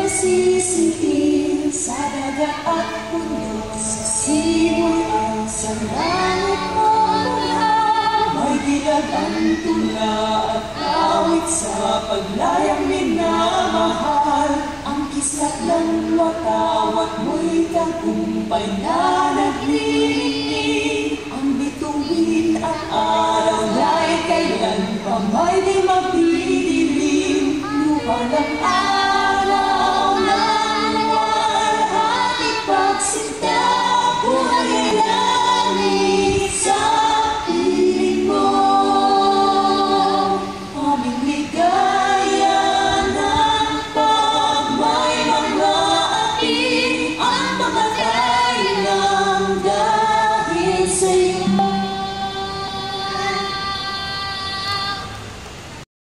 nasisitil sa dagat at bundok, sa simoy at sa langit mo mula. May dilag ang tula at awit sa paglayang minamahal. Ang kislat ng watawat mo'y tagumpay na naglilingling. Ang bituin at araw na'y kailan pa may di magdidilim. Lupa na